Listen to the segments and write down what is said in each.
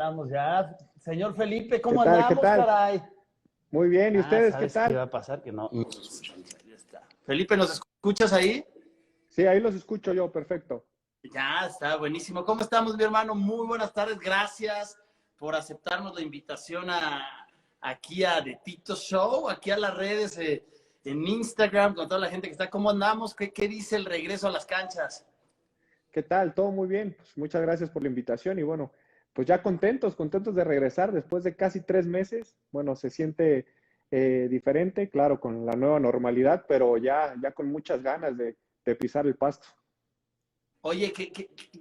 estamos ya. Señor Felipe, ¿Qué ¿cómo tal? ¿Qué andamos, tal? caray? Muy bien, ¿y ustedes qué ¿Sabes qué va tal? a pasar? Que no nos escuchamos. Ahí está. Felipe, ¿nos escuchas ahí? Sí, ahí los escucho yo, perfecto. Ya está, buenísimo. ¿Cómo estamos, mi hermano? Muy buenas tardes. Gracias por aceptarnos la invitación aquí a The Tito Show, aquí a las redes, en Instagram, con toda la gente que está. ¿Cómo andamos? ¿Qué dice el regreso a las canchas? ¿Qué tal? Todo muy bien. Pues muchas gracias por la invitación y bueno, pues ya contentos de regresar después de casi 3 meses. Bueno, se siente diferente, claro, con la nueva normalidad, pero ya con muchas ganas de pisar el pasto. Oye,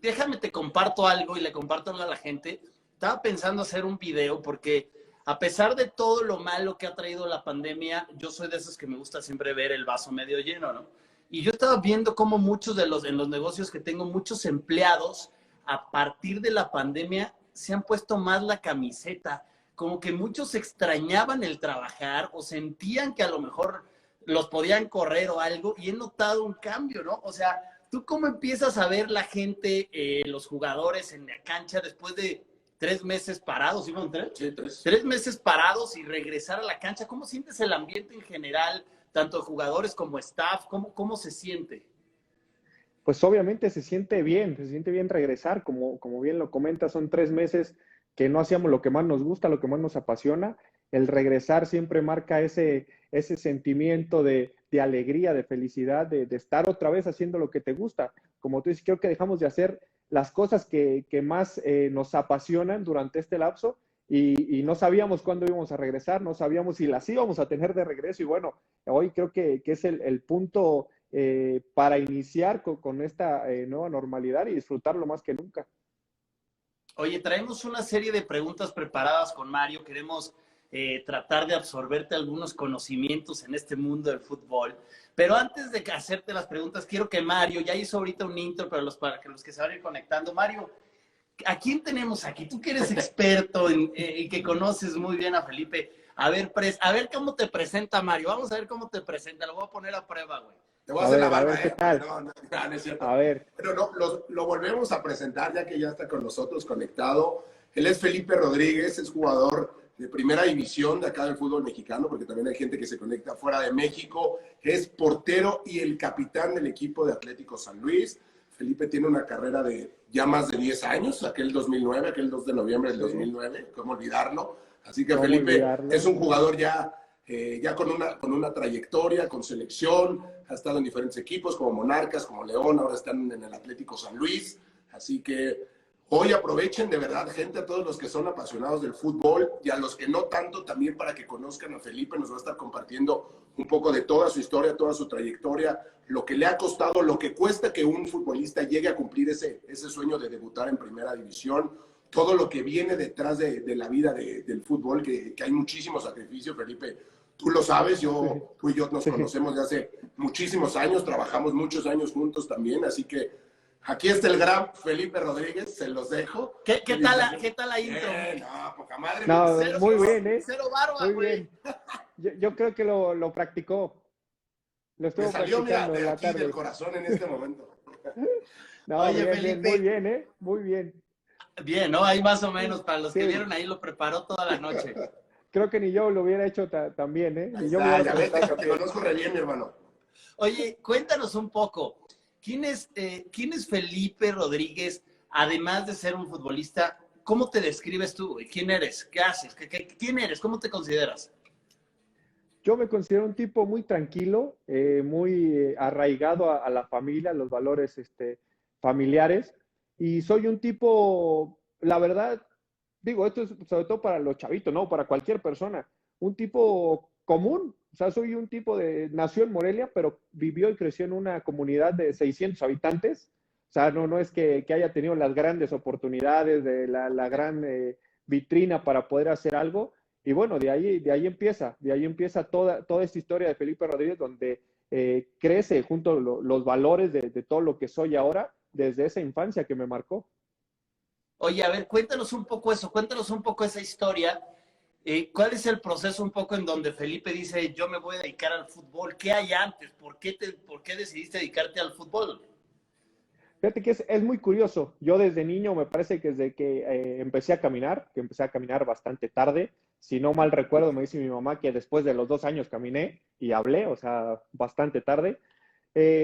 déjame te comparto algo y le comparto algo a la gente. Estaba pensando hacer un video porque a pesar de todo lo malo que ha traído la pandemia, yo soy de esos que me gusta siempre ver el vaso medio lleno, ¿no? Y yo estaba viendo cómo muchos en los negocios que tengo, muchos empleados, a partir de la pandemia, se han puesto más la camiseta. Como que muchos extrañaban el trabajar o sentían que a lo mejor los podían correr o algo, y he notado un cambio, ¿no? O sea, ¿tú cómo empiezas a ver la gente, los jugadores en la cancha después de 3 meses parados? ¿Sí, tres? Sí, 3 meses parados y regresar a la cancha. ¿Cómo sientes el ambiente en general, tanto jugadores como staff? ¿Cómo se siente? Pues obviamente se siente bien regresar, como bien lo comenta, son 3 meses que no hacíamos lo que más nos gusta, lo que más nos apasiona. El regresar siempre marca ese sentimiento de alegría, de felicidad, de estar otra vez haciendo lo que te gusta. Como tú dices, creo que dejamos de hacer las cosas que más nos apasionan durante este lapso y no sabíamos cuándo íbamos a regresar, no sabíamos si las íbamos a tener de regreso y bueno, hoy creo que es el punto para iniciar con esta nueva normalidad y disfrutarlo más que nunca. Oye, traemos una serie de preguntas preparadas con Mario. Queremos tratar de absorberte algunos conocimientos en este mundo del fútbol. Pero antes de hacerte las preguntas, quiero que Mario, ya hizo ahorita un intro, pero para que los que se van a ir conectando, Mario, ¿a quién tenemos aquí? Tú que eres experto y que conoces muy bien a Felipe. A ver cómo te presenta Mario. Vamos a ver cómo te presenta. Lo voy a poner a prueba, güey. Te voy a hacer la A barba, ver qué ¿eh? tal. No es cierto. A ver. Pero no, lo volvemos a presentar ya que ya está con nosotros conectado. Él es Felipe Rodríguez, es jugador de primera división de acá del fútbol mexicano, porque también hay gente que se conecta fuera de México. Es portero y el capitán del equipo de Atlético San Luis. Felipe tiene una carrera de ya más de 10 años, aquel 2009, aquel 2 de noviembre del 2009, cómo olvidarlo. Así que Felipe es un jugador ya con una trayectoria, con selección, ha estado en diferentes equipos como Monarcas, como León, ahora están en el Atlético San Luis. Así que hoy aprovechen de verdad, gente, a todos los que son apasionados del fútbol y a los que no tanto, también para que conozcan a Felipe. Nos va a estar compartiendo un poco de toda su historia, toda su trayectoria, lo que le ha costado, lo que cuesta que un futbolista llegue a cumplir ese sueño de debutar en primera división, todo lo que viene detrás de la vida del fútbol, que hay muchísimo sacrificio, Felipe. Tú lo sabes, tú y yo nos conocemos de hace muchísimos años, trabajamos muchos años juntos también, así que aquí está el gran Felipe Rodríguez, se los dejo. ¿Qué tal la intro? No, poca madre. No, Cero, muy bien, ¿eh? Cero barba, Muy güey. bien. Yo creo que lo practicó. Lo estuvo Me salió, mira, practicando en de la aquí, tarde. del corazón en este momento. No, Oye, bien, Felipe. muy bien, ¿eh? Muy bien. Bien, ¿no? Ahí más o menos, para los que Sí. vieron ahí, lo preparó toda la noche. Creo que ni yo lo hubiera hecho también, ¿eh? Ahí Ni yo me está, hubiera ya ves, presentado te también. conozco re bien, mi hermano. Oye, cuéntanos un poco, ¿quién es Felipe Rodríguez, además de ser un futbolista? ¿Cómo te describes tú, güey? ¿Quién eres? ¿Qué haces? ¿Quién eres? ¿Cómo te consideras? Yo me considero un tipo muy tranquilo, muy arraigado a la familia, a los valores familiares, y soy un tipo, la verdad, digo, esto es sobre todo para los chavitos, ¿no? Para cualquier persona, un tipo común, o sea, soy un tipo nació en Morelia, pero vivió y creció en una comunidad de 600 habitantes, o sea, no es que haya tenido las grandes oportunidades, de la gran vitrina para poder hacer algo, y bueno, de ahí empieza toda esta historia de Felipe Rodríguez, donde crece junto a los valores de todo lo que soy ahora, desde esa infancia que me marcó. Oye, a ver, cuéntanos un poco eso, cuéntanos un poco esa historia. ¿Cuál es el proceso un poco en donde Felipe dice, yo me voy a dedicar al fútbol? ¿Qué hay antes? ¿Por qué decidiste dedicarte al fútbol? Fíjate que es muy curioso. Yo desde niño me parece que desde que empecé a caminar, que empecé a caminar bastante tarde, si no mal recuerdo, me dice mi mamá que después de los 2 años caminé y hablé, o sea, bastante tarde.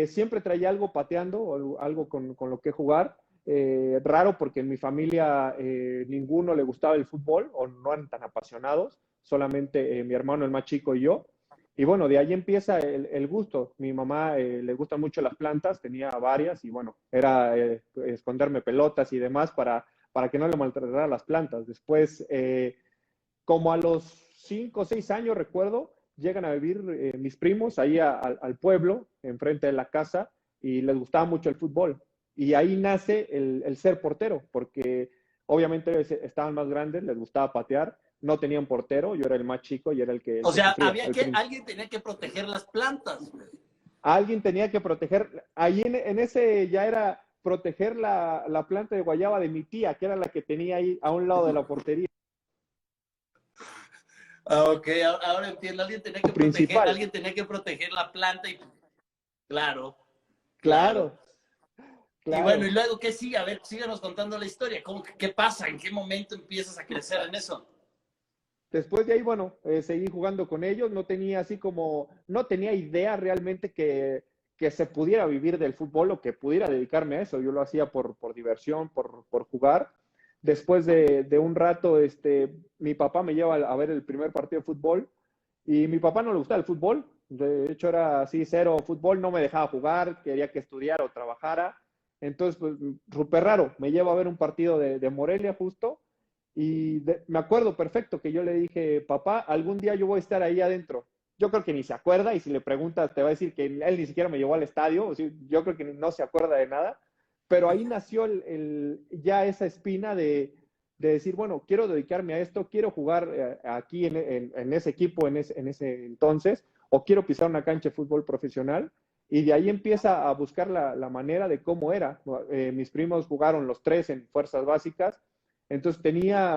Siempre traía algo pateando, o algo con lo que jugar. Raro porque en mi familia ninguno le gustaba el fútbol o no eran tan apasionados, solamente mi hermano el más chico y yo. Y bueno, de ahí empieza el gusto. Mi mamá le gustan mucho las plantas, tenía varias y bueno, era esconderme pelotas y demás para que no le maltratara las plantas. Después, como a los 5 o 6 años, recuerdo, llegan a vivir mis primos ahí al pueblo, enfrente de la casa, y les gustaba mucho el fútbol. Y ahí nace el ser portero, porque obviamente estaban más grandes, les gustaba patear, no tenían portero, yo era el más chico y era el O que sea, sufría. alguien tenía que proteger las plantas, güey. Alguien tenía que proteger, ahí en ese ya era proteger la planta de guayaba de mi tía, que era la que tenía ahí a un lado de la portería Ah, ok, ahora entiendo. principal. Alguien tenía que proteger la planta y claro, claro. Claro, Y bueno, y claro. luego, ¿qué sigue? A ver, síganos contando la historia. ¿Qué pasa? ¿En qué momento empiezas a crecer en eso? Después de ahí, bueno, seguí jugando con ellos, no tenía así como, no tenía idea realmente que se pudiera vivir del fútbol o que pudiera dedicarme a eso. Yo lo hacía por diversión, por jugar. Después de un rato, mi papá me lleva a ver el primer partido de fútbol y mi papá no le gustaba el fútbol. De hecho, era así, cero fútbol, no me dejaba jugar, quería que estudiara o trabajara. Entonces, pues, súper raro. Me lleva a ver un partido de Morelia justo y me acuerdo perfecto que yo le dije, papá, algún día yo voy a estar ahí adentro. Yo creo que ni se acuerda y si le preguntas te va a decir que él ni siquiera me llevó al estadio. O sea, yo creo que no se acuerda de nada. Pero ahí nació ya esa espina de decir, bueno, quiero dedicarme a esto, quiero jugar aquí en ese equipo en ese entonces, o quiero pisar una cancha de fútbol profesional. Y de ahí empieza a buscar la manera de cómo era. Mis primos jugaron los tres en fuerzas básicas, entonces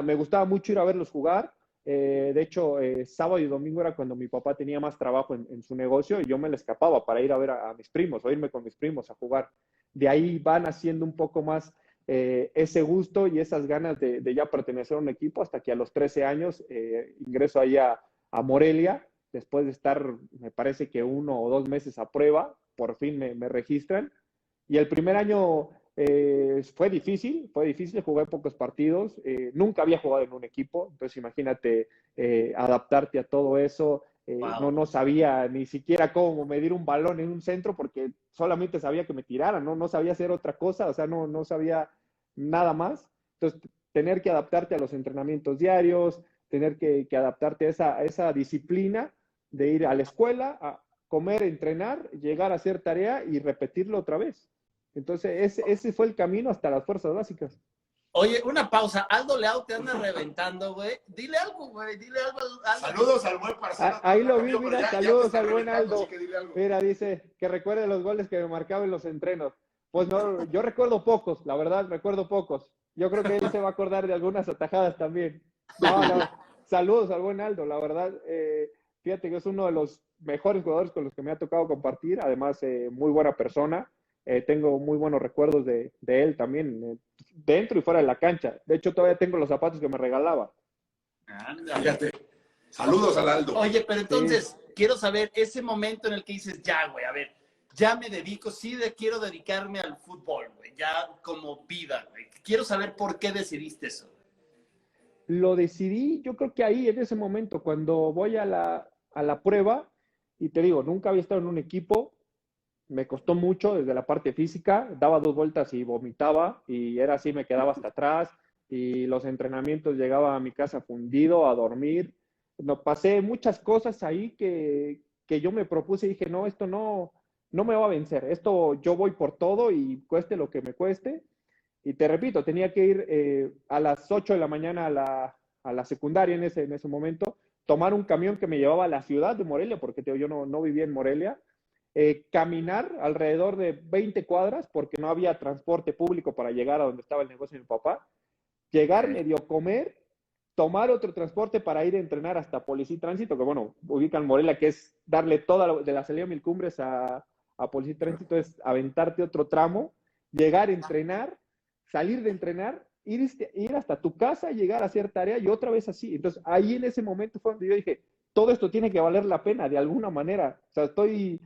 me gustaba mucho ir a verlos jugar. De hecho, sábado y domingo era cuando mi papá tenía más trabajo en su negocio y yo me le escapaba para ir a ver a mis primos o irme con mis primos a jugar. De ahí van haciendo un poco más ese gusto y esas ganas de ya pertenecer a un equipo hasta que a los 13 años ingreso ahí a Morelia, después de estar, me parece que 1 o 2 meses a prueba, por fin me registran. Y el primer año fue difícil, jugué pocos partidos, nunca había jugado en un equipo, entonces imagínate adaptarte a todo eso, Wow. no sabía ni siquiera cómo medir un balón en un centro porque solamente sabía que me tiraran, no sabía hacer otra cosa, o sea, no sabía nada más. Entonces, tener que adaptarte a los entrenamientos diarios, tener que adaptarte a esa disciplina de ir a la escuela, a comer, entrenar, llegar a hacer tarea y repetirlo otra vez. Entonces, ese fue el camino hasta las fuerzas básicas. Oye, una pausa. Aldo Leao te anda reventando, güey. Dile algo, güey. Dile algo, Aldo. Saludos al buen parcero. Ahí lo vi, Amigo, pero mira, ya te saludos está al buen reventando, así Aldo. que dile algo. Mira, dice que recuerde los goles que me marcaba en los entrenos. Pues no, yo recuerdo pocos, la verdad, recuerdo pocos. Yo creo que él se va a acordar de algunas atajadas también. No, saludos al buen Aldo, la verdad. Fíjate que es uno de los mejores jugadores con los que me ha tocado compartir, además, muy buena persona. Tengo muy buenos recuerdos de él también, dentro y fuera de la cancha. De hecho, todavía tengo los zapatos que me regalaba. Ándale. Fíjate. Saludos al Aldo. Oye, pero Sí. entonces, quiero saber ese momento en el que dices, ya, güey, a ver, ya me dedico, quiero dedicarme al fútbol, güey, ya como vida, güey. Quiero saber por qué decidiste eso. Lo decidí, yo creo que ahí, en ese momento, cuando voy a la prueba, y te digo, nunca había estado en un equipo, me costó mucho desde la parte física, daba 2 vueltas y vomitaba, y era así, me quedaba hasta atrás, y los entrenamientos llegaba a mi casa fundido, a dormir. No, pasé muchas cosas ahí que yo me propuse y dije, no, esto no me va a vencer, esto yo voy por todo y cueste lo que me cueste. Y te repito, tenía que ir a las 8 de la mañana a la secundaria en ese momento, tomar un camión que me llevaba a la ciudad de Morelia, porque yo no vivía en Morelia, caminar alrededor de 20 cuadras, porque no había transporte público para llegar a donde estaba el negocio de mi papá, llegar, medio comer, tomar otro transporte para ir a entrenar hasta Policía y Tránsito, que bueno, ubican Morelia, que es darle toda de la salida a Mil Cumbres a Policía y Tránsito, es aventarte otro tramo. llegar a entrenar, salir de entrenar, ir hasta tu casa, llegar a hacer tarea y otra vez así. Entonces, ahí en ese momento fue donde yo dije, todo esto tiene que valer la pena de alguna manera. O sea, estoy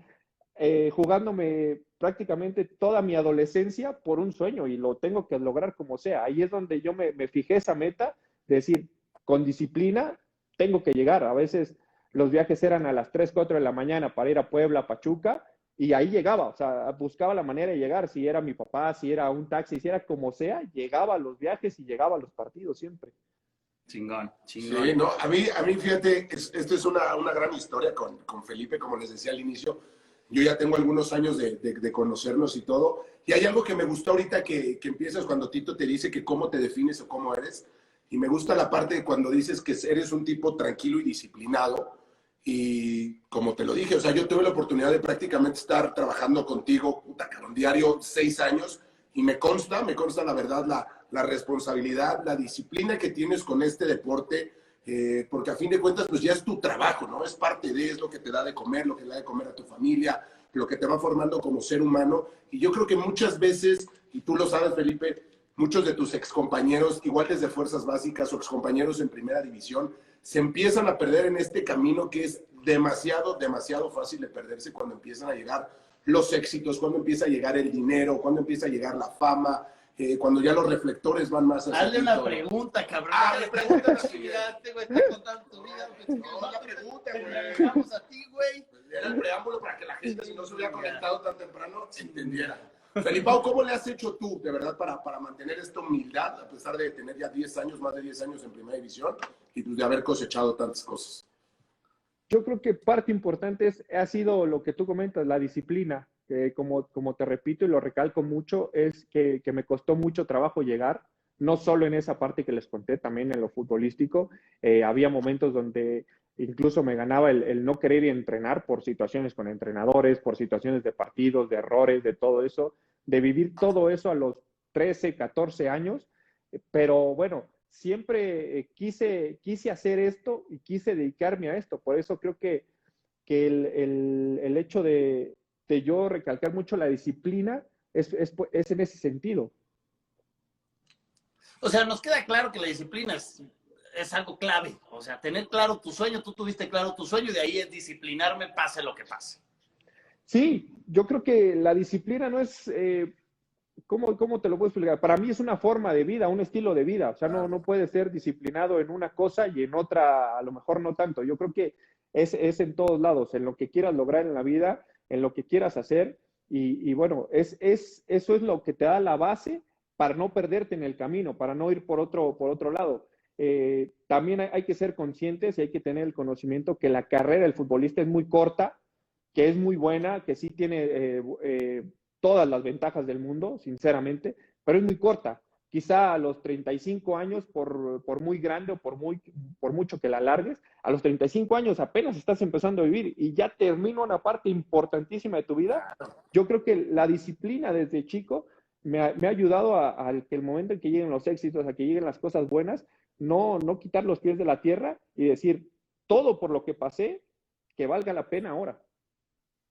jugándome prácticamente toda mi adolescencia por un sueño y lo tengo que lograr como sea. Ahí es donde yo me fijé esa meta de decir, con disciplina tengo que llegar. A veces los viajes eran a las 3, 4 de la mañana para ir a Puebla, Pachuca, y ahí llegaba, o sea, buscaba la manera de llegar, si era mi papá, si era un taxi, si era como sea, llegaba a los viajes y llegaba a los partidos siempre. Chingón, chingón. Sí, no, a mí fíjate, esto es una gran historia con Felipe, como les decía al inicio. Yo ya tengo algunos años de conocernos y todo. Y hay algo que me gustó ahorita que empiezas cuando Tito te dice que cómo te defines o cómo eres. Y me gusta la parte de cuando dices que eres un tipo tranquilo y disciplinado. Y como te lo dije, o sea, yo tuve la oportunidad de prácticamente estar trabajando contigo, puta, cabrón, diario 6 años. Y me consta la verdad, la responsabilidad, la disciplina que tienes con este deporte, porque a fin de cuentas, pues ya es tu trabajo, ¿no? Es parte de, es lo que te da de comer, lo que le da de comer a tu familia, lo que te va formando como ser humano. Y yo creo que muchas veces, y tú lo sabes, Felipe, muchos de tus excompañeros, igual desde Fuerzas Básicas o excompañeros en Primera División, se empiezan a perder en este camino que es demasiado, demasiado fácil de perderse cuando empiezan a llegar los éxitos, cuando empieza a llegar el dinero, cuando empieza a llegar la fama, cuando ya los reflectores van más hacia Hazle una pregunta, cabrón. Le preguntan a Este güey está contando tu vida. No, la pregunta, Te güey. regresamos a ti, güey. Era el preámbulo para que la gente, si no se hubiera conectado tan temprano, entendiera. Felipao, ¿cómo le has hecho tú, de verdad, para mantener esta humildad, a pesar de tener ya 10 años, más de 10 años en Primera División, y pues de haber cosechado tantas cosas? Yo creo que parte importante ha sido lo que tú comentas, la disciplina, que como te repito y lo recalco mucho, es que me costó mucho trabajo llegar, no solo en esa parte que les conté, también en lo futbolístico. Había momentos donde incluso me ganaba el no querer ir a entrenar por situaciones con entrenadores, por situaciones de partidos, de errores, de todo eso, de vivir todo eso a los 13, 14 años, pero bueno, siempre quise hacer esto y quise dedicarme a esto. Por eso creo que el hecho de yo recalcar mucho la disciplina es en ese sentido. O sea, nos queda claro que la disciplina es algo clave. O sea, tener claro tu sueño, tú tuviste claro tu sueño y de ahí es disciplinarme, pase lo que pase. Sí, yo creo que la disciplina no es, ¿cómo te lo puedo explicar? Para mí es una forma de vida, un estilo de vida. O sea, no puedes ser disciplinado en una cosa y en otra a lo mejor no tanto. Yo creo que es en todos lados, en lo que quieras lograr en la vida, en lo que quieras hacer. Y bueno, eso es lo que te da la base para no perderte en el camino, para no ir por otro lado. También hay que ser conscientes y hay que tener el conocimiento que la carrera del futbolista es muy corta, que es muy buena, que sí tiene todas las ventajas del mundo, sinceramente, pero es muy corta. Quizá a los 35 años, por muy grande o por mucho que la alargues, a los 35 años apenas estás empezando a vivir y ya termina una parte importantísima de tu vida. Yo creo que la disciplina desde chico me ha ayudado a que el momento en que lleguen los éxitos, a que lleguen las cosas buenas, no quitar los pies de la tierra y decir, todo por lo que pasé, que valga la pena ahora.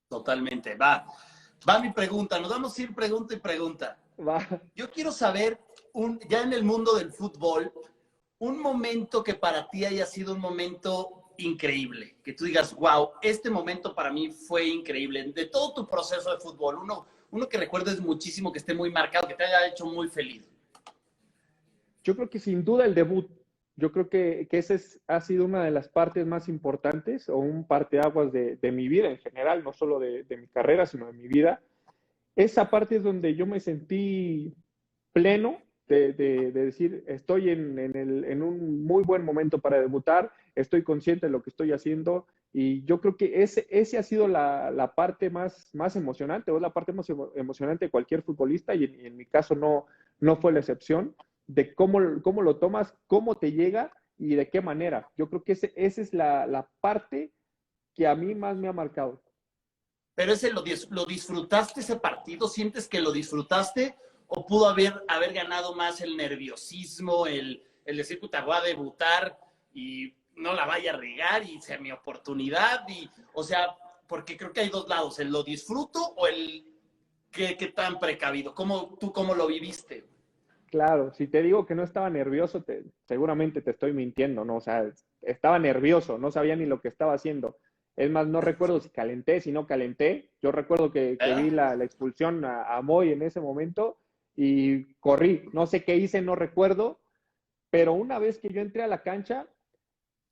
Totalmente. Va mi pregunta. Nos vamos a ir pregunta y pregunta. Va. Yo quiero saber, ya en el mundo del fútbol, un momento que para ti haya sido un momento increíble. Que tú digas, wow, este momento para mí fue increíble. De todo tu proceso de fútbol, uno que recuerdes muchísimo, que esté muy marcado, que te haya hecho muy feliz. Yo creo que sin duda el debut. Yo creo que ese ha sido una de las partes más importantes o un parteaguas de mi vida en general, no solo de mi carrera, sino de mi vida. Esa parte es donde yo me sentí pleno de decir, estoy en un muy buen momento para debutar, estoy consciente de lo que estoy haciendo y yo creo que ese ha sido la parte más emocionante o es la parte más emocionante de cualquier futbolista y en mi caso no fue la excepción de cómo lo tomas, cómo te llega y de qué manera. Yo creo que esa es la parte que a mí más me ha marcado. Pero lo disfrutaste ese partido, ¿sientes que lo disfrutaste o pudo haber ganado más el nerviosismo, el decir, puta, voy a debutar y no la vaya a regar y sea mi oportunidad? O sea, porque creo que hay dos lados, el lo disfruto o el qué tan precavido? ¿Tú cómo lo viviste? Claro, si te digo que no estaba nervioso, seguramente te estoy mintiendo, ¿no? O sea, estaba nervioso, no sabía ni lo que estaba haciendo. Es más, no recuerdo si calenté, si no calenté. Yo recuerdo que vi la expulsión a Moy en ese momento y corrí. No sé qué hice, no recuerdo, pero una vez que yo entré a la cancha,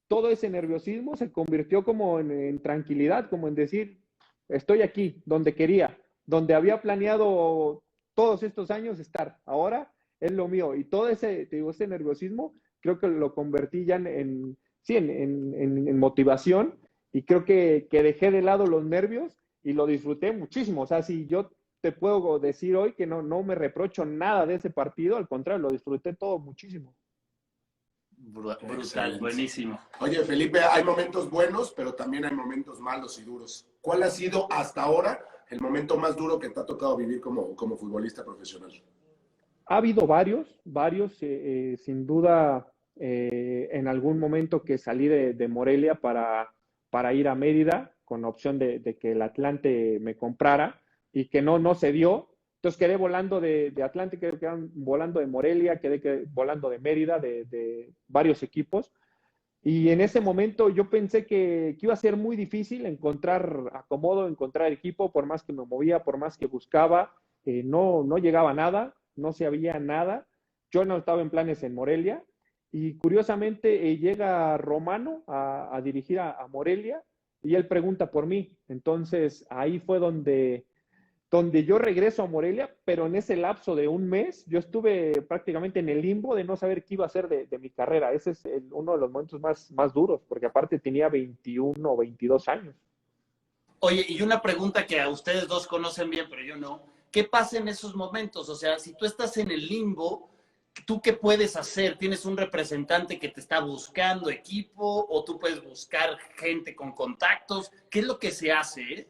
todo ese nerviosismo se convirtió como en tranquilidad, como en decir, estoy aquí, donde quería, donde había planeado todos estos años estar. Ahora es lo mío. Y todo ese, te digo, ese nerviosismo, creo que lo convertí ya sí, en motivación y creo que dejé de lado los nervios y lo disfruté muchísimo. O sea, si yo te puedo decir hoy que no me reprocho nada de ese partido, al contrario, lo disfruté todo muchísimo. Brutal, Excelente. buenísimo. Oye, Felipe, hay momentos buenos, pero también hay momentos malos y duros. ¿Cuál ha sido hasta ahora el momento más duro que te ha tocado vivir como futbolista profesional? Ha habido varios, sin duda, en algún momento que salí de Morelia para ir a Mérida, con opción de que el Atlante me comprara y que no se dio. Entonces quedé volando de Atlante, quedé volando de Morelia, quedé volando de Mérida, de varios equipos. Y en ese momento yo pensé que iba a ser muy difícil encontrar acomodo, encontrar equipo, por más que me movía, por más que buscaba, no llegaba a nada, no se había nada. Yo no estaba en planes en Morelia y curiosamente llega Romano a dirigir a Morelia y él pregunta por mí. Entonces ahí fue donde yo regreso a Morelia, pero en ese lapso de un mes yo estuve prácticamente en el limbo de no saber qué iba a hacer de mi carrera. Ese es uno de los momentos más duros, porque aparte tenía 21 o 22 años. Oye, y una pregunta que a ustedes dos conocen bien, pero yo no. ¿Qué pasa en esos momentos? O sea, si tú estás en el limbo, ¿tú qué puedes hacer? ¿Tienes un representante que te está buscando equipo o tú puedes buscar gente con contactos? ¿Qué es lo que se hace?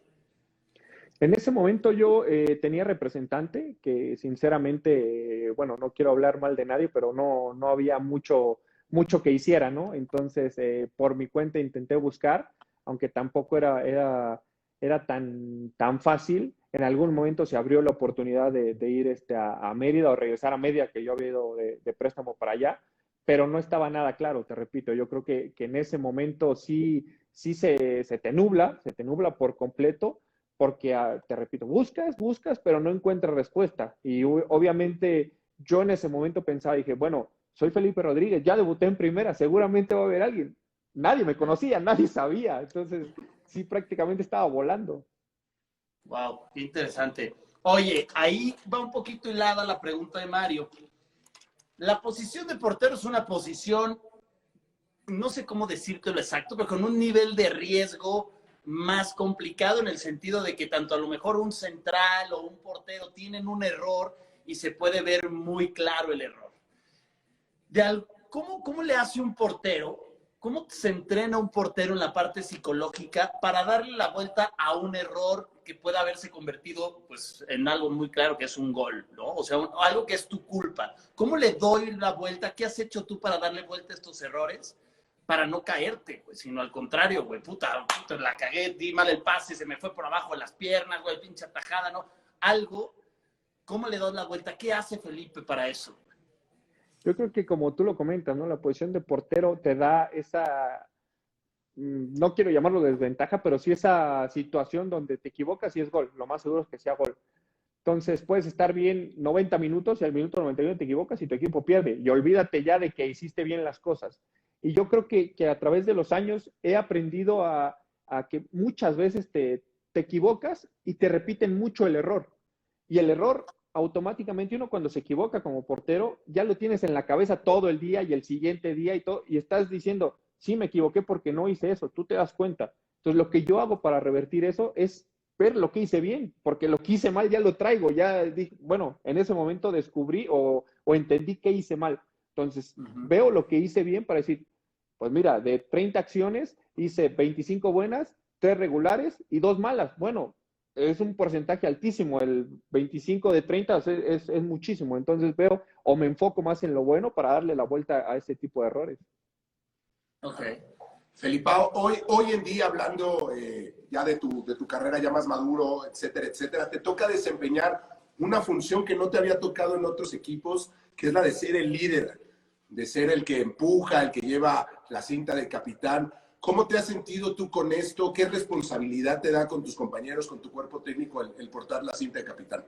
En ese momento yo tenía representante que sinceramente, bueno, no quiero hablar mal de nadie, pero no había mucho que hiciera, ¿no? Entonces, por mi cuenta intenté buscar, aunque tampoco era tan fácil. En algún momento se abrió la oportunidad de ir a Mérida o regresar a Mérida, que yo había ido de préstamo para allá, pero no estaba nada claro, te repito. Yo creo que en ese momento sí se te nubla por completo porque, te repito, buscas, pero no encuentras respuesta. Y obviamente yo en ese momento pensaba, dije, bueno, soy Felipe Rodríguez, ya debuté en primera, seguramente va a haber alguien. Nadie me conocía, nadie sabía. Entonces, sí, prácticamente estaba volando. Wow, qué interesante. Oye, ahí va un poquito hilada la pregunta de Mario. La posición de portero es una posición, no sé cómo decírtelo exacto, pero con un nivel de riesgo más complicado en el sentido de que tanto a lo mejor un central o un portero tienen un error y se puede ver muy claro el error. ¿Cómo le hace un portero? ¿Cómo se entrena un portero en la parte psicológica para darle la vuelta a un error que pueda haberse convertido pues, en algo muy claro que es un gol, ¿no? O sea, algo que es tu culpa. ¿Cómo le doy la vuelta? ¿Qué has hecho tú para darle vuelta a estos errores? Para no caerte, pues, sino al contrario, güey, puta, la cagué, di mal el pase, se me fue por abajo de las piernas, güey, pinche atajada, ¿no? Algo, ¿cómo le doy la vuelta? ¿Qué hace Felipe para eso? Yo creo que como tú lo comentas, ¿no? La posición de portero te da no quiero llamarlo desventaja, pero sí esa situación donde te equivocas y es gol. Lo más seguro es que sea gol. Entonces puedes estar bien 90 minutos y al minuto 91 te equivocas y tu equipo pierde. Y olvídate ya de que hiciste bien las cosas. Y yo creo que a través de los años he aprendido a que muchas veces te equivocas y te repiten mucho el error. Y el error, automáticamente uno cuando se equivoca como portero, ya lo tienes en la cabeza todo el día y el siguiente día y todo, y estás diciendo, sí, me equivoqué porque no hice eso, tú te das cuenta. Entonces lo que yo hago para revertir eso es ver lo que hice bien, porque lo que hice mal ya lo traigo, ya dije, bueno, en ese momento descubrí o entendí qué hice mal. Entonces veo lo que hice bien para decir, pues mira, de 30 acciones hice 25 buenas, 3 regulares y 2 malas. Bueno, es un porcentaje altísimo, el 25 de 30 es muchísimo. Entonces veo o me enfoco más en lo bueno para darle la vuelta a ese tipo de errores. Ok. Felipao, hoy en día, hablando ya de tu carrera ya más maduro, etcétera, etcétera, te toca desempeñar una función que no te había tocado en otros equipos, que es la de ser el líder, de ser el que empuja, el que lleva la cinta de capitán. ¿Cómo te has sentido tú con esto? ¿Qué responsabilidad te da con tus compañeros, con tu cuerpo técnico, el portar la cinta de capitán?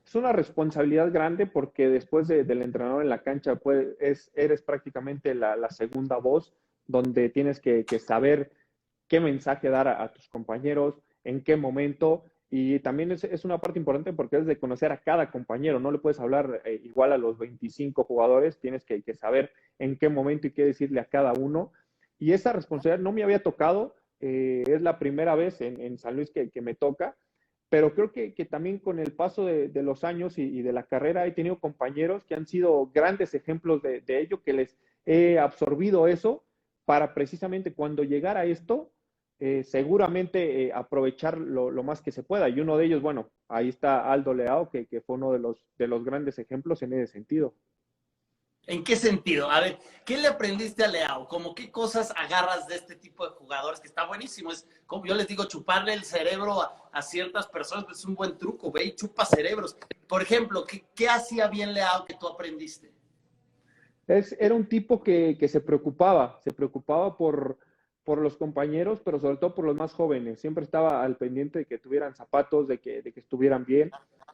Es una responsabilidad grande porque después del entrenador en la cancha, pues, eres prácticamente la segunda voz, donde tienes que saber qué mensaje dar a tus compañeros, en qué momento. Y también es una parte importante porque es de conocer a cada compañero. No le puedes hablar igual a los 25 jugadores, tienes que saber en qué momento y qué decirle a cada uno. Y esa responsabilidad no me había tocado, es la primera vez en San Luis que me toca, pero creo que también con el paso de los años y de la carrera he tenido compañeros que han sido grandes ejemplos de ello, que les he absorbido eso para precisamente cuando llegara esto, seguramente aprovechar lo más que se pueda. Y uno de ellos, bueno, ahí está Aldo Leao, que fue uno de los grandes ejemplos en ese sentido. ¿En qué sentido? A ver, ¿qué le aprendiste a Leao? ¿Cómo qué cosas agarras de este tipo de jugadores? Que está buenísimo. Es como yo les digo, chuparle el cerebro a ciertas personas, pues es un buen truco, ve y chupa cerebros. Por ejemplo, ¿qué hacía bien Leao que tú aprendiste? Era un tipo que se preocupaba por los compañeros, pero sobre todo por los más jóvenes. Siempre estaba al pendiente de que tuvieran zapatos, de que estuvieran bien.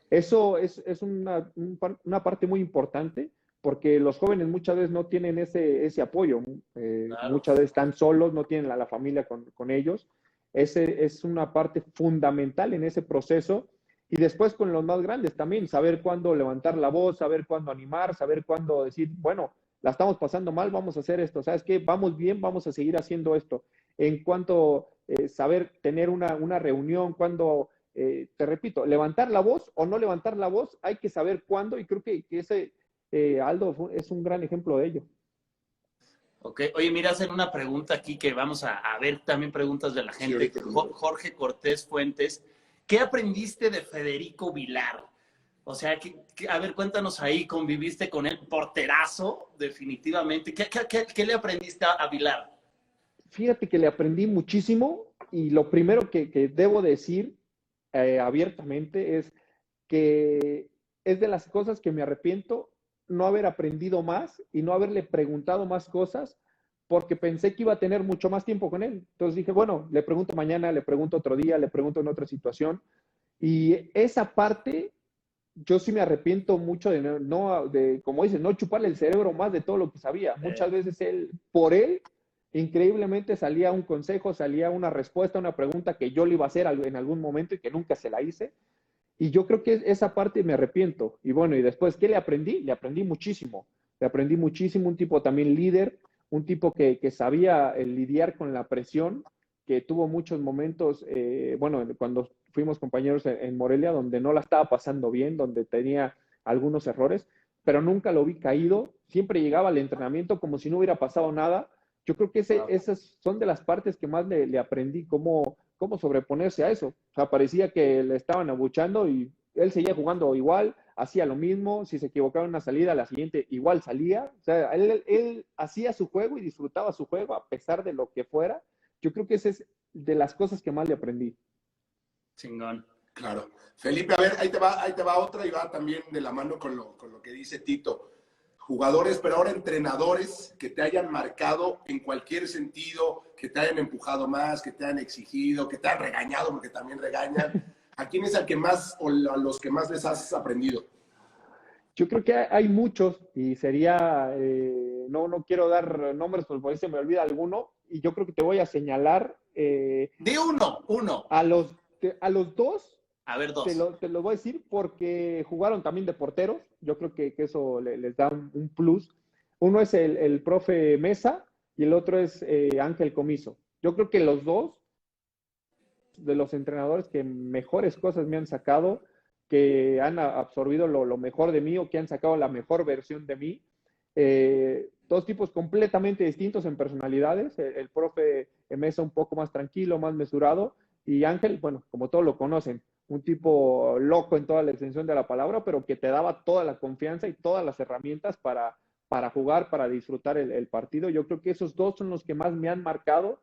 Eso es una parte muy importante porque los jóvenes muchas veces no tienen ese apoyo. Claro. Muchas veces están solos, no tienen a la familia con ellos. Ese es una parte fundamental en ese proceso. Y después con los más grandes también, saber cuándo levantar la voz, saber cuándo animar, saber cuándo decir, bueno, la estamos pasando mal, vamos a hacer esto, ¿sabes qué? Vamos bien, vamos a seguir haciendo esto. En cuanto saber tener una reunión, cuando, te repito, levantar la voz o no levantar la voz, hay que saber cuándo y creo que ese Aldo es un gran ejemplo de ello. Ok, oye, mira, hacen una pregunta aquí que vamos a ver también preguntas de la Sí, gente. ahorita. Jorge Cortés Fuentes, ¿qué aprendiste de Federico Vilar? O sea, a ver, cuéntanos ahí, conviviste con él, porterazo, definitivamente. ¿Qué le aprendiste a Vilar? Fíjate que le aprendí muchísimo y lo primero que debo decir abiertamente es que es de las cosas que me arrepiento no haber aprendido más y no haberle preguntado más cosas porque pensé que iba a tener mucho más tiempo con él. Entonces dije, bueno, le pregunto mañana, le pregunto otro día, le pregunto en otra situación. Y esa parte, yo sí me arrepiento mucho de como dices, no chuparle el cerebro más de todo lo que sabía. Muchas veces por él, increíblemente salía un consejo, salía una respuesta, una pregunta que yo le iba a hacer en algún momento y que nunca se la hice. Y yo creo que esa parte me arrepiento. Y bueno, y después, ¿qué le aprendí? Le aprendí muchísimo. Le aprendí muchísimo, un tipo también líder, un tipo que sabía lidiar con la presión, que tuvo muchos momentos, bueno, cuando fuimos compañeros en Morelia, donde no la estaba pasando bien, donde tenía algunos errores, pero nunca lo vi caído. Siempre llegaba al entrenamiento como si no hubiera pasado nada. Yo creo que esas son de las partes que más le aprendí, cómo sobreponerse a eso. O sea, parecía que le estaban abuchando y él seguía jugando igual, hacía lo mismo, si se equivocaba en una salida, la siguiente igual salía. O sea, él hacía su juego y disfrutaba su juego a pesar de lo que fuera. Yo creo que esa es de las cosas que más le aprendí. Chingón. Claro. Felipe, a ver, ahí te va otra y va también de la mano con lo que dice Tito. Jugadores, pero ahora entrenadores que te hayan marcado en cualquier sentido, que te hayan empujado más, que te hayan exigido, que te hayan regañado, porque también regañan. ¿A quién es al que más o a los que más les has aprendido? Yo creo que hay muchos y sería, no quiero dar nombres, porque por ahí se me olvida alguno, y yo creo que te voy a señalar Di uno. a los dos. A ver, Te dos. lo, te lo voy a decir porque jugaron también de porteros. Yo creo que eso les da un plus. Uno es el profe Mesa y el otro es Ángel Comiso. Yo creo que los dos de los entrenadores que mejores cosas me han sacado, que han absorbido lo mejor de mí o que han sacado la mejor versión de mí. Dos tipos completamente distintos en personalidades. El profe Mesa un poco más tranquilo, más mesurado, y Ángel, bueno, como todos lo conocen, un tipo loco en toda la extensión de la palabra, pero que te daba toda la confianza y todas las herramientas para jugar, para disfrutar el partido. Yo creo que esos dos son los que más me han marcado,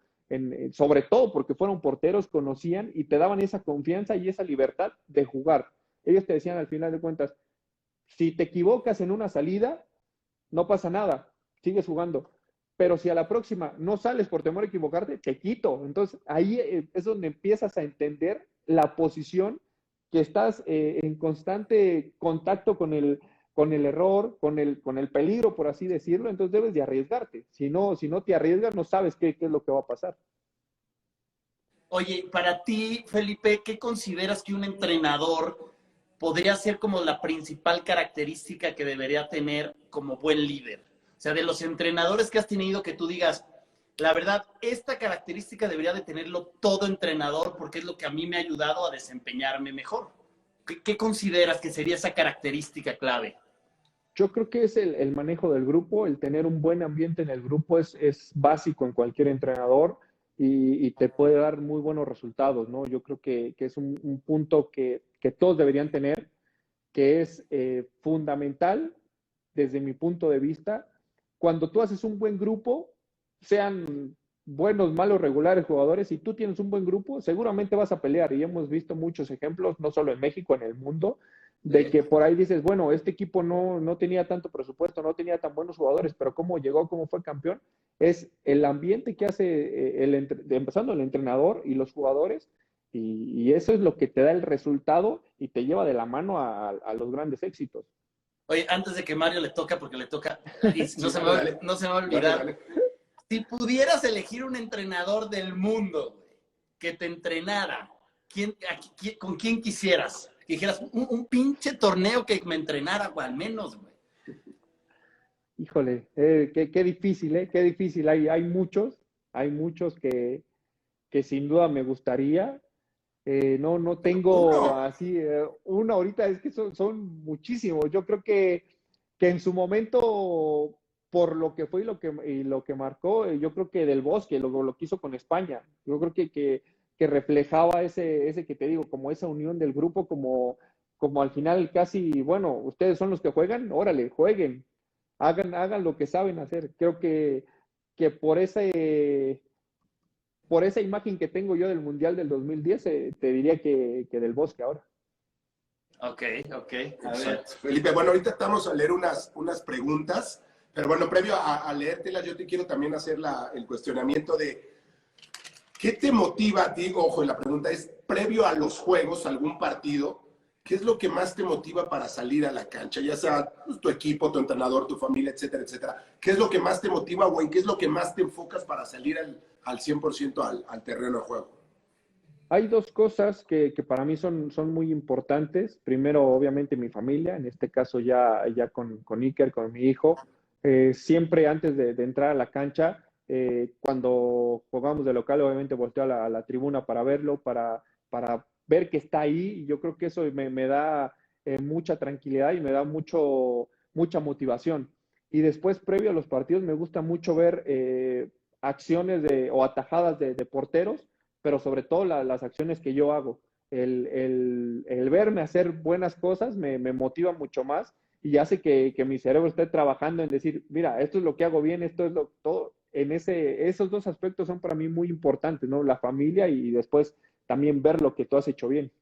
sobre todo porque fueron porteros, conocían y te daban esa confianza y esa libertad de jugar. Ellos te decían al final de cuentas, si te equivocas en una salida, no pasa nada, sigues jugando. Pero si a la próxima no sales por temor a equivocarte, te quito. Entonces ahí es donde empiezas a entender la posición, que estás en constante contacto con el error, con el peligro, por así decirlo. Entonces debes de arriesgarte. Si no te arriesgas, no sabes qué es lo que va a pasar. Oye, para ti, Felipe, ¿qué consideras que un entrenador podría ser como la principal característica que debería tener como buen líder? O sea, de los entrenadores que has tenido, que tú digas, la verdad, esta característica debería de tenerlo todo entrenador porque es lo que a mí me ha ayudado a desempeñarme mejor. ¿Qué consideras que sería esa característica clave? Yo creo que es el manejo del grupo, el tener un buen ambiente en el grupo es básico en cualquier entrenador y te puede dar muy buenos resultados, ¿no? Yo creo que es un punto que todos deberían tener, que es fundamental desde mi punto de vista. Cuando tú haces un buen grupo, sean buenos, malos, regulares jugadores, si tú tienes un buen grupo, seguramente vas a pelear. Y hemos visto muchos ejemplos, no solo en México, en el mundo, de que por ahí dices, bueno, este equipo no tenía tanto presupuesto, no tenía tan buenos jugadores, pero cómo llegó, cómo fue campeón, es el ambiente que hace, empezando el entrenador y los jugadores, y eso es lo que te da el resultado y te lleva de la mano a los grandes éxitos. Oye, antes de que Mario le toca, porque le toca, y Sí, dale, no se me va a olvidar, dale. si pudieras elegir un entrenador del mundo, güey, que te entrenara, ¿con quién quisieras? Que dijeras, un pinche torneo que me entrenara, güey, al menos, güey. Híjole, qué difícil, ¿eh? Qué difícil. Hay muchos que sin duda me gustaría. No tengo Uno. así, uno ahorita, es que son muchísimos. Yo creo que en su momento, por lo que fue y lo que marcó, yo creo que Del Bosque lo que hizo con España. Yo creo que reflejaba ese que te digo, como esa unión del grupo, como al final casi, bueno, ustedes son los que juegan, órale, jueguen, hagan lo que saben hacer. Creo que por esa imagen que tengo yo del Mundial del 2010, te diría que Del Bosque ahora. Ok, ok, a ver. Exacto. Felipe, bueno, ahorita estamos a leer unas preguntas, pero bueno, previo a leértelas, yo te quiero también hacer el cuestionamiento de ¿qué te motiva a ti? Ojo, y la pregunta es, previo a los juegos, algún partido, ¿qué es lo que más te motiva para salir a la cancha? Ya sea pues, tu equipo, tu entrenador, tu familia, etcétera, etcétera. ¿Qué es lo que más te motiva, güey? ¿Qué es lo que más te enfocas para salir al 100% al terreno de juego? Hay dos cosas que para mí son muy importantes. Primero, obviamente, mi familia, en este caso ya con Iker, con mi hijo. Siempre antes de entrar a la cancha, cuando jugamos de local, obviamente volteo a la tribuna para verlo, para ver que está ahí. Y yo creo que eso me da mucha tranquilidad y me da mucha motivación. Y después, previo a los partidos, me gusta mucho ver acciones o atajadas de porteros, pero sobre todo las acciones que yo hago. El verme hacer buenas cosas me motiva mucho más y hace que mi cerebro esté trabajando en decir, mira, esto es lo que hago bien, esto es todo. Esos dos aspectos son para mí muy importantes, ¿no? La familia y después también ver lo que tú has hecho bien.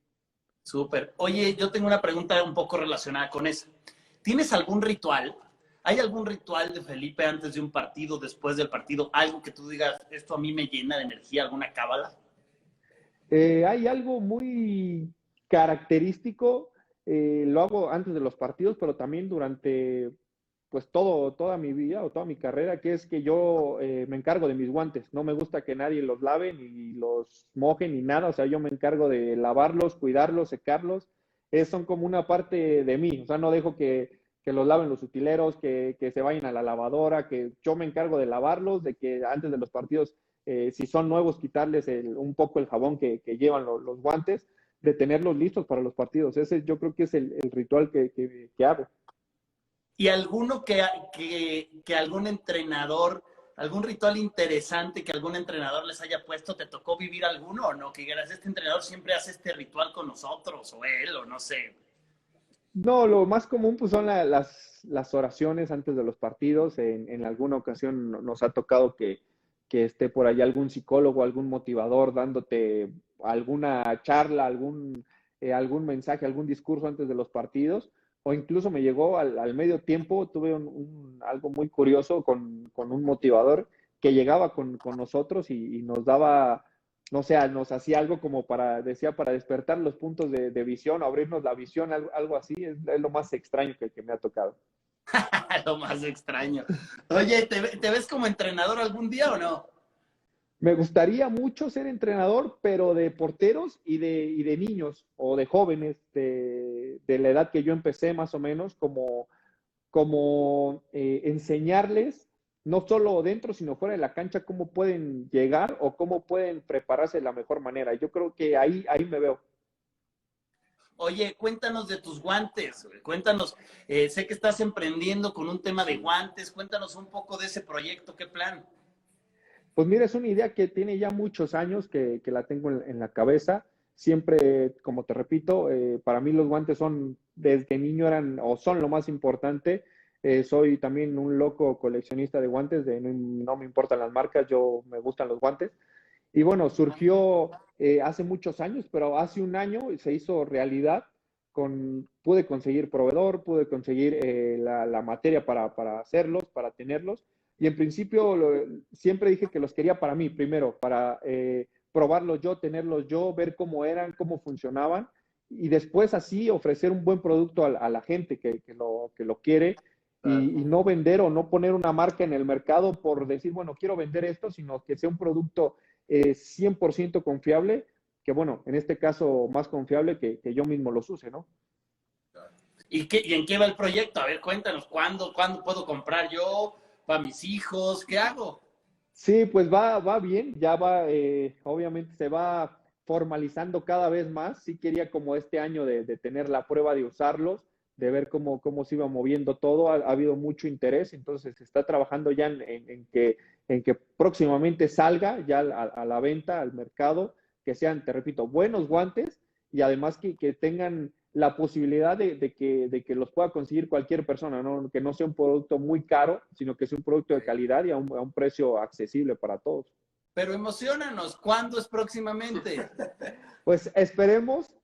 Súper. Oye, yo tengo una pregunta un poco relacionada con eso. ¿Tienes algún ritual? ¿Hay algún ritual de Felipe antes de un partido, después del partido? Algo que tú digas, esto a mí me llena de energía, alguna cábala. Hay algo muy característico, lo hago antes de los partidos, pero también durante pues toda mi vida o toda mi carrera, que es que yo me encargo de mis guantes. No me gusta que nadie los lave, ni los moje, ni nada. O sea, yo me encargo de lavarlos, cuidarlos, secarlos. Son como una parte de mí. O sea, no dejo que los laven los utileros, que se vayan a la lavadora, que yo me encargo de lavarlos, de que antes de los partidos si son nuevos, quitarles un poco el jabón que llevan los guantes, de tenerlos listos para los partidos. Ese yo creo que es el ritual que hago. ¿Y alguno que algún entrenador, algún ritual interesante que algún entrenador les haya puesto, te tocó vivir alguno o no? Que dijeras, este entrenador siempre hace este ritual con nosotros, o él, o no sé. No, lo más común pues son las oraciones antes de los partidos. En alguna ocasión nos ha tocado que esté por ahí algún psicólogo, algún motivador dándote alguna charla, algún mensaje, algún discurso antes de los partidos. O incluso me llegó al medio tiempo, tuve algo muy curioso con un motivador que llegaba con nosotros y nos daba, no sé, nos hacía algo como decía, para despertar los puntos de visión, o abrirnos la visión, algo así. Es lo más extraño que me ha tocado. Lo más extraño. Oye, ¿te ves como entrenador algún día o no? Me gustaría mucho ser entrenador, pero de porteros y de niños o de jóvenes de la edad que yo empecé más o menos, como enseñarles, no solo dentro, sino fuera de la cancha, cómo pueden llegar o cómo pueden prepararse de la mejor manera. Yo creo que ahí me veo. Oye, cuéntanos de tus guantes, güey. Cuéntanos, sé que estás emprendiendo con un tema de guantes, cuéntanos un poco de ese proyecto, ¿qué plan? Pues mira, es una idea que tiene ya muchos años que la tengo en la cabeza. Siempre, como te repito, para mí los guantes son, desde niño eran o son lo más importante. Soy también un loco coleccionista de guantes, no me importan las marcas, yo me gustan los guantes. Y bueno, surgió hace muchos años, pero hace un año se hizo realidad. Pude conseguir proveedor, pude conseguir la materia para hacerlos, para tenerlos. Y en principio siempre dije que los quería para mí, primero, para probarlos yo, tenerlos yo, ver cómo eran, cómo funcionaban, y después así ofrecer un buen producto a la gente que lo quiere, y no vender o no poner una marca en el mercado por decir, bueno, quiero vender esto, sino que sea un producto 100% confiable, que bueno, en este caso más confiable que yo mismo los use, ¿no? ¿Y en qué va el proyecto? A ver, cuéntanos, ¿cuándo puedo comprar yo para mis hijos? ¿Qué hago? Sí, pues va bien, ya obviamente se va formalizando cada vez más. Sí quería como este año de tener la prueba de usarlos, de ver cómo se iba moviendo todo. Ha habido mucho interés, entonces se está trabajando ya en que próximamente salga ya a la venta, al mercado, que sean, te repito, buenos guantes, y además que tengan la posibilidad de que los pueda conseguir cualquier persona, ¿no? Que no sea un producto muy caro, sino que sea un producto de calidad y a un precio accesible para todos. Pero emocionanos, ¿cuándo es próximamente? Pues esperemos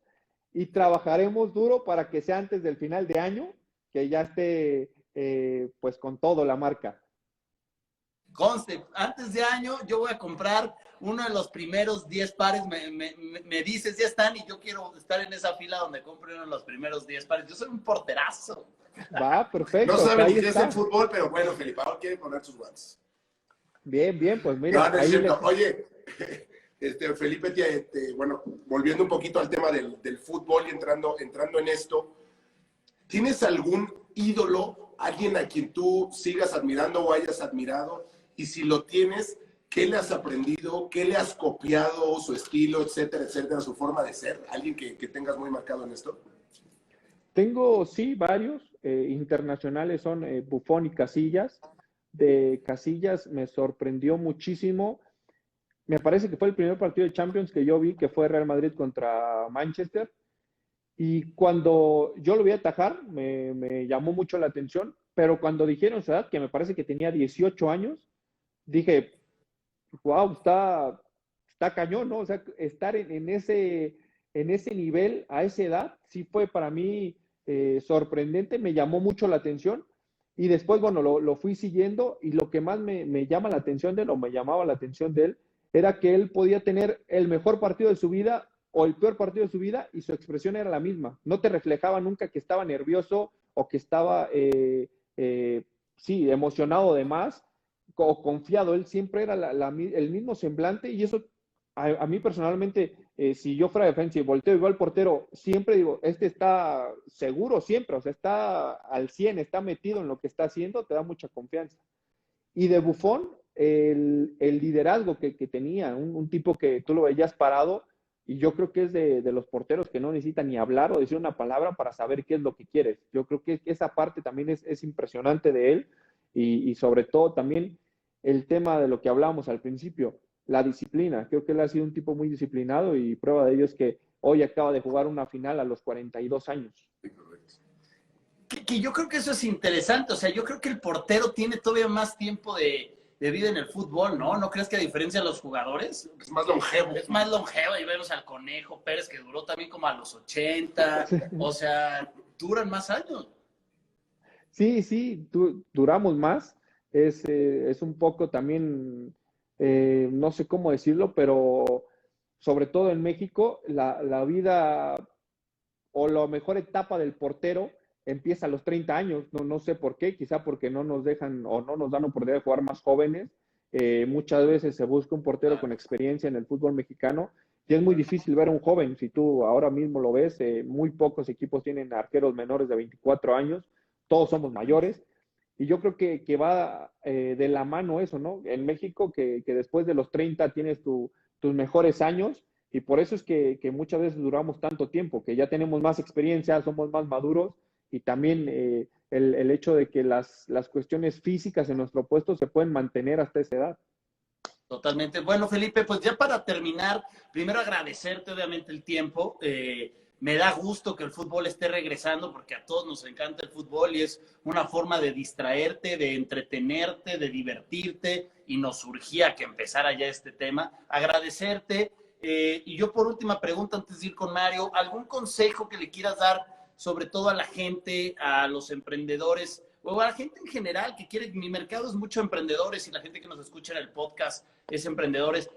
y trabajaremos duro para que sea antes del final de año, que ya esté pues con todo la marca. Conste, antes de año yo voy a comprar uno de los primeros 10 pares, me dices, ya están, y yo quiero estar en esa fila donde compre uno de los primeros 10 pares. Yo soy un porterazo. Va, No perfecto, sabe ahí ni qué es el está. fútbol, pero bueno, Felipe ahora quiere poner sus guantes. Bien, bien, pues No, mira, no es ahí cierto. les... Oye, Felipe, bueno, volviendo un poquito al tema del fútbol y entrando en esto, ¿tienes algún ídolo, alguien a quien tú sigas admirando o hayas admirado? Y si lo tienes, ¿qué le has aprendido? ¿Qué le has copiado? Su estilo, etcétera, etcétera, su forma de ser. ¿Alguien que tengas muy marcado en esto? Tengo, sí, varios internacionales, son Buffon y Casillas. De Casillas me sorprendió muchísimo. Me parece que fue el primer partido de Champions que yo vi, que fue Real Madrid contra Manchester. Y cuando yo lo vi atajar, me llamó mucho la atención. Pero cuando dijeron su edad, que me parece que tenía 18 años, dije, wow, está cañón, ¿no? O sea, estar en ese nivel, a esa edad, sí fue para mí sorprendente, me llamó mucho la atención. Y después, bueno, lo fui siguiendo, y lo que más me llama la atención de él, o me llamaba la atención de él, era que él podía tener el mejor partido de su vida o el peor partido de su vida, y su expresión era la misma. No te reflejaba nunca que estaba nervioso o que estaba, sí, emocionado de más o confiado. Él siempre era el mismo semblante, y eso a mí personalmente, si yo fuera defensa y volteo igual al portero, siempre digo, este está seguro siempre, o sea, está al 100, está metido en lo que está haciendo, te da mucha confianza. Y de Buffon, el liderazgo que tenía, un tipo que tú lo veías parado, y yo creo que es de los porteros que no necesitan ni hablar o decir una palabra para saber qué es lo que quieres. Yo creo que esa parte también es impresionante de él, y sobre todo también el tema de lo que hablábamos al principio, la disciplina. Creo que él ha sido un tipo muy disciplinado, y prueba de ello es que hoy acaba de jugar una final a los 42 años. Sí, correcto. que yo creo que eso es interesante. O sea, yo creo que el portero tiene todavía más tiempo de vida en el fútbol, ¿no? ¿No crees que a diferencia de los jugadores? Es más longevo. Es más longevo. Y vemos al Conejo Pérez, que duró también como a los 80. O sea, duran más años. Sí, sí, duramos más. Es un poco también, no sé cómo decirlo, pero sobre todo en México, la vida o la mejor etapa del portero empieza a los 30 años. No, no sé por qué, quizá porque no nos dejan o no nos dan oportunidad de jugar más jóvenes. Muchas veces se busca un portero con experiencia en el fútbol mexicano y es muy difícil ver a un joven. Si tú ahora mismo lo ves, muy pocos equipos tienen arqueros menores de 24 años, todos somos mayores. Y yo creo que va de la mano eso, ¿no? En México, que después de los 30 tienes tus mejores años y por eso es que muchas veces duramos tanto tiempo, que ya tenemos más experiencia, somos más maduros y también el hecho de que las cuestiones físicas en nuestro puesto se pueden mantener hasta esa edad. Totalmente. Bueno, Felipe, pues ya para terminar, primero agradecerte obviamente el tiempo. Me da gusto que el fútbol esté regresando porque a todos nos encanta el fútbol y es una forma de distraerte, de entretenerte, de divertirte y nos surgía que empezara ya este tema. Agradecerte. Y yo por última pregunta, antes de ir con Mario, ¿algún consejo que le quieras dar sobre todo a la gente, a los emprendedores o a la gente en general que quiere? Mi mercado es mucho emprendedores y la gente que nos escucha en el podcast es emprendedores.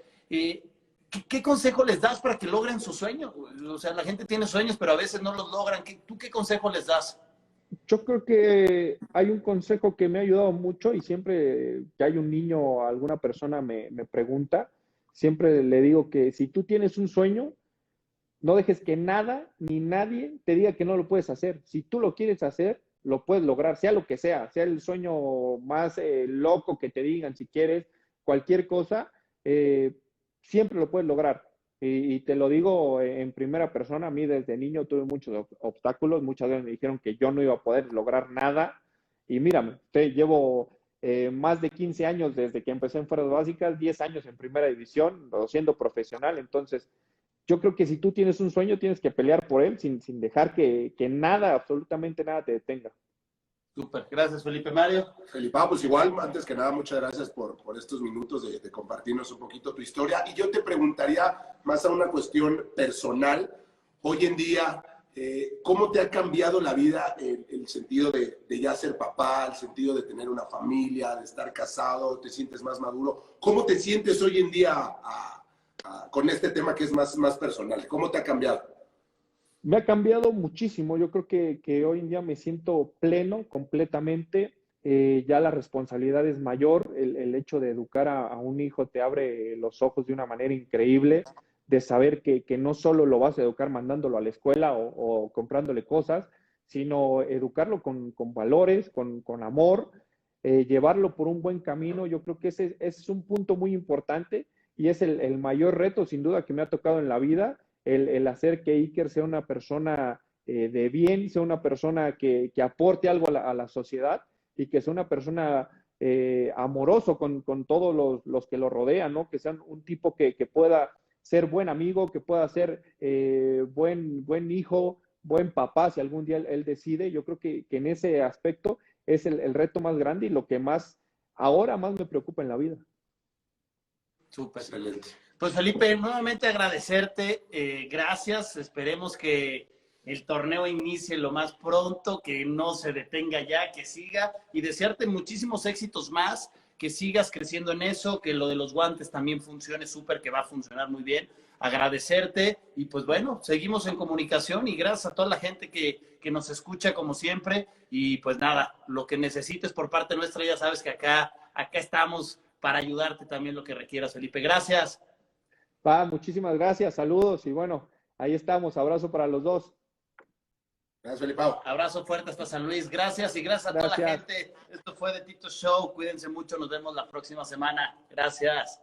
¿Qué consejo les das para que logren su sueño? O sea, la gente tiene sueños, pero a veces no los logran. ¿Tú qué consejo les das? Yo creo que hay un consejo que me ha ayudado mucho y siempre que hay un niño o alguna persona me pregunta, siempre le digo que si tú tienes un sueño, no dejes que nada ni nadie te diga que no lo puedes hacer. Si tú lo quieres hacer, lo puedes lograr, sea lo que sea el sueño más loco que te digan, si quieres, cualquier cosa, siempre lo puedes lograr. Y te lo digo en primera persona, a mí desde niño tuve muchos obstáculos, muchas veces me dijeron que yo no iba a poder lograr nada. Y mírame, llevo más de 15 años desde que empecé en Fuerzas Básicas, 10 años en primera división, siendo profesional. Entonces, yo creo que si tú tienes un sueño, tienes que pelear por él sin dejar que nada, absolutamente nada te detenga. Súper, gracias Felipe. Mario. Felipe, pues igual, antes que nada, muchas gracias por estos minutos de compartirnos un poquito tu historia. Y yo te preguntaría más a una cuestión personal, hoy en día, ¿cómo te ha cambiado la vida el sentido de ya ser papá, el sentido de tener una familia, de estar casado, te sientes más maduro? ¿Cómo te sientes hoy en día con este tema que es más personal? ¿Cómo te ha cambiado? Me ha cambiado muchísimo. Yo creo que hoy en día me siento pleno completamente. Ya la responsabilidad es mayor. El hecho de educar a un hijo te abre los ojos de una manera increíble, de saber que no solo lo vas a educar mandándolo a la escuela o comprándole cosas, sino educarlo con valores, con amor, llevarlo por un buen camino. Yo creo que ese es un punto muy importante y es el mayor reto, sin duda, que me ha tocado en la vida, el hacer que Iker sea una persona de bien, sea una persona que aporte algo a la sociedad y que sea una persona amoroso con todos los que lo rodean, ¿no? Que sean un tipo que pueda ser buen amigo, que pueda ser buen hijo, buen papá, si algún día él decide. Yo creo que en ese aspecto es el reto más grande y lo que ahora más me preocupa en la vida. Súper. Excelente. Pues Felipe, nuevamente agradecerte, gracias, esperemos que el torneo inicie lo más pronto, que no se detenga ya, que siga y desearte muchísimos éxitos más, que sigas creciendo en eso, que lo de los guantes también funcione súper, que va a funcionar muy bien, agradecerte y pues bueno, seguimos en comunicación y gracias a toda la gente que nos escucha como siempre y pues nada, lo que necesites por parte nuestra, ya sabes que acá estamos para ayudarte también lo que requieras, Felipe, gracias. Muchísimas gracias, saludos y bueno, ahí estamos, abrazo para los dos. Gracias, Felipe. Abrazo fuerte hasta San Luis, gracias y gracias a toda la gente. Esto fue The Tito Show, cuídense mucho, nos vemos la próxima semana, gracias.